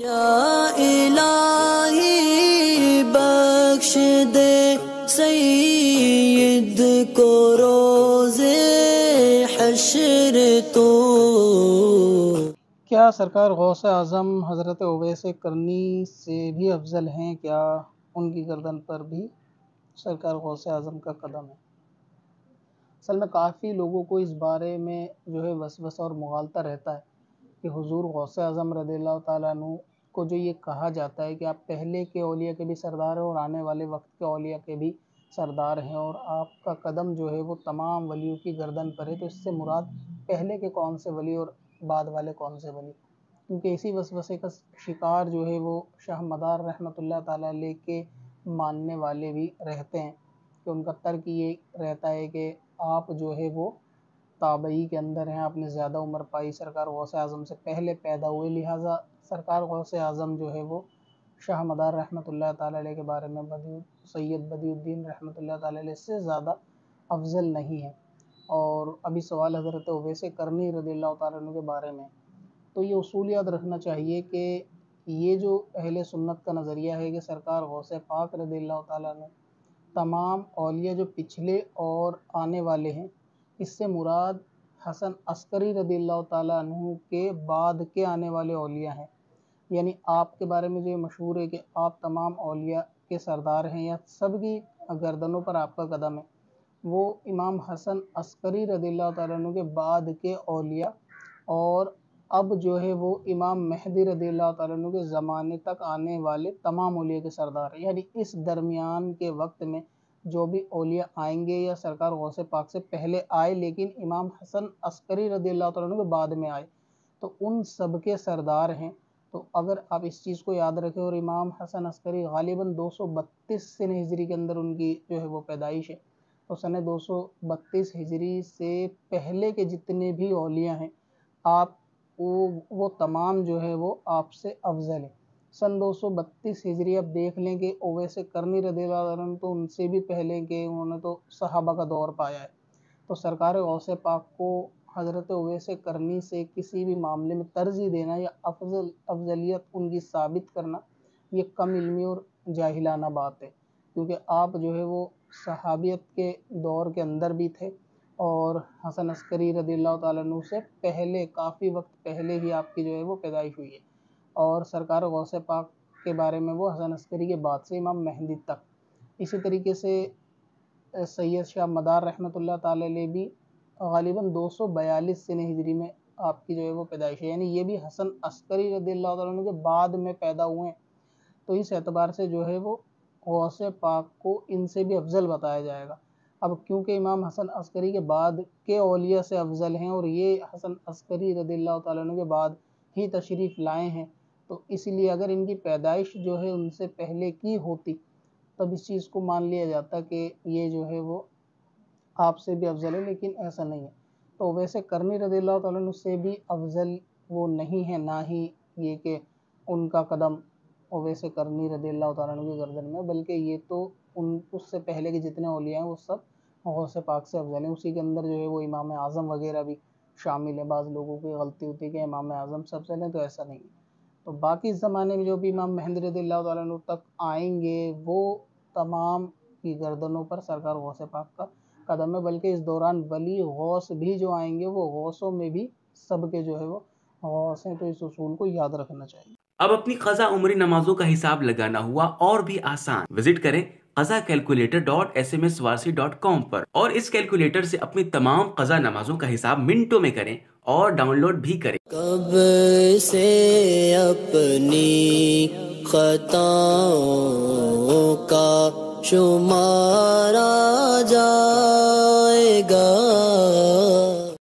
یا الہی بخش دے سید کو روز حشر تو۔ کیا سرکار غوث اعظم حضرت اویس کرنی سے بھی افضل ہیں؟ کیا ان کی گردن پر بھی سرکار غوث اعظم کا قدم ہے؟ اصل میں کافی لوگوں کو اس بارے میں جو ہے وسوسہ اور مغالطہ رہتا ہے کہ حضور غوث اعظم رضی اللہ تعالیٰ عنہ کو جو یہ کہا جاتا ہے کہ آپ پہلے کے اولیاء کے بھی سردار ہیں اور آنے والے وقت کے اولیاء کے بھی سردار ہیں، اور آپ کا قدم جو ہے وہ تمام ولیوں کی گردن پر ہے، تو اس سے مراد پہلے کے کون سے ولی اور بعد والے کون سے ولی؟ کیونکہ اسی وسوسے کا شکار جو ہے وہ شاہ مدار رحمۃ اللہ تعالیٰ علیہ کے ماننے والے بھی رہتے ہیں، کہ ان کا ترک یہ رہتا ہے کہ آپ جو ہے وہ تابعی کے اندر ہیں، آپ نے زیادہ عمر پائی، سرکار غوث اعظم سے پہلے پیدا ہوئے، لہٰذا سرکار غوث اعظم جو ہے وہ شاہ مدار رحمۃ اللہ تعالیٰ علیہ کے بارے میں سید بدیع الدین رحمۃ اللہ تعالیٰ علیہ سے زیادہ افضل نہیں ہے۔ اور ابھی سوال حضرت اویس کرنی رضی اللہ تعالیٰ عنہ کے بارے میں، تو یہ اصول یاد رکھنا چاہیے کہ یہ جو اہل سنت کا نظریہ ہے کہ سرکار غوث پاک رضی اللہ تعالیٰ عنہ تمام اولیاء جو پچھلے اور آنے والے ہیں، اس سے مراد حسن عسکری رضی اللہ تعالیٰ عنہ کے بعد کے آنے والے اولیاء ہیں، یعنی آپ کے بارے میں جو مشہور ہے کہ آپ تمام اولیاء کے سردار ہیں یا سب کی گردنوں پر آپ کا قدم ہے، وہ امام حسن عسکری رضی اللہ تعالیٰ عنہ کے بعد کے اولیاء اور اب جو ہے وہ امام مہدی رضی اللہ تعالیٰ عنہ کے زمانے تک آنے والے تمام اولیاء کے سردار ہیں، یعنی اس درمیان کے وقت میں جو بھی اولیاء آئیں گے یا سرکار غوث پاک سے پہلے آئے لیکن امام حسن عسکری رضی اللہ تعالیٰ عنہ کے بعد میں آئے، تو ان سب کے سردار ہیں۔ تو اگر آپ اس چیز کو یاد رکھیں، اور امام حسن عسکری غالباً 232 سن ہجری کے اندر ان کی جو ہے وہ پیدائش ہے، تو سن 232 ہجری سے پہلے کے جتنے بھی اولیاء ہیں آپ وہ تمام جو ہے وہ آپ سے افضل ہیں۔ سن 232 ہجری اب دیکھ لیں کہ اویس کرنی رضی اللہ عنہ تو ان سے بھی پہلے کے انہوں نے تو صحابہ کا دور پایا ہے، تو سرکار غوث پاک کو حضرت اویس کرنی سے کسی بھی معاملے میں ترجیح دینا یا افضلیت ان کی ثابت کرنا، یہ کم علمی اور جاہلانہ بات ہے، کیونکہ آپ جو ہے وہ صحابیت کے دور کے اندر بھی تھے، اور حسن عسکری رضی اللہ تعالیٰ عنہ سے پہلے کافی وقت پہلے ہی آپ کی جو ہے وہ پیدائش ہوئی ہے، اور سرکار غوث پاک کے بارے میں وہ حسن عسکری کے بعد سے امام مہدی تک۔ اسی طریقے سے سید شاہ مدار رحمۃ اللہ تعالیٰ علیہ بھی غالباً 242 سن ہجری میں آپ کی جو ہے وہ پیدائش ہے، یعنی یہ بھی حسن عسکری رضی اللہ تعالیٰ عنہ کے بعد میں پیدا ہوئے ہیں، تو اس اعتبار سے جو ہے وہ غوث پاک کو ان سے بھی افضل بتایا جائے گا۔ اب کیونکہ امام حسن عسکری کے بعد کے اولیاء سے افضل ہیں اور یہ حسن عسکری رضی اللہ تعالیٰ عنہ کے بعد ہی تشریف لائے ہیں، تو اس لیے اگر ان کی پیدائش جو ہے ان سے پہلے کی ہوتی تب اس چیز کو مان لیا جاتا کہ یہ جو ہے وہ آپ سے بھی افضل ہے، لیکن ایسا نہیں ہے۔ تو ویسے کرنی رضی اللہ تعالیٰ عنہ سے بھی افضل وہ نہیں ہے، نہ ہی یہ کہ ان کا قدم اویس کرنی رضی اللہ تعالیٰ عنہ کی گردن میں، بلکہ یہ تو اس سے پہلے کے جتنے اولیاء ہیں وہ سب غوث پاک سے افضل ہیں۔ اسی کے اندر جو ہے وہ امام اعظم وغیرہ بھی شامل ہے۔ بعض لوگوں کی غلطی ہوتی ہے کہ امام اعظم سے افضل ہیں، تو ایسا نہیں ہے۔ تو باقی اس زمانے میں جو بھی امام مہدی رضی اللہ تعالیٰ عنہ تک آئیں گے وہ تمام کی گردنوں پر سرکار غوث پاک کا قدم ہے، بلکہ اس دوران ولی غوث بھی جو آئیں گے وہ غوثوں میں بھی سب کے جو ہے وہ غوث ہیں، تو اس اصول کو یاد رکھنا چاہیے۔ اب اپنی قضا عمری نمازوں کا حساب لگانا ہوا اور بھی آسان۔ وزٹ کریں qazakalculator.smswarsi.com پر اور اس کیلکولیٹر سے اپنی تمام قضا نمازوں کا حساب منٹوں میں کریں اور ڈاؤن لوڈ بھی کریں۔ کب سے اپنی خطاؤں کا شمار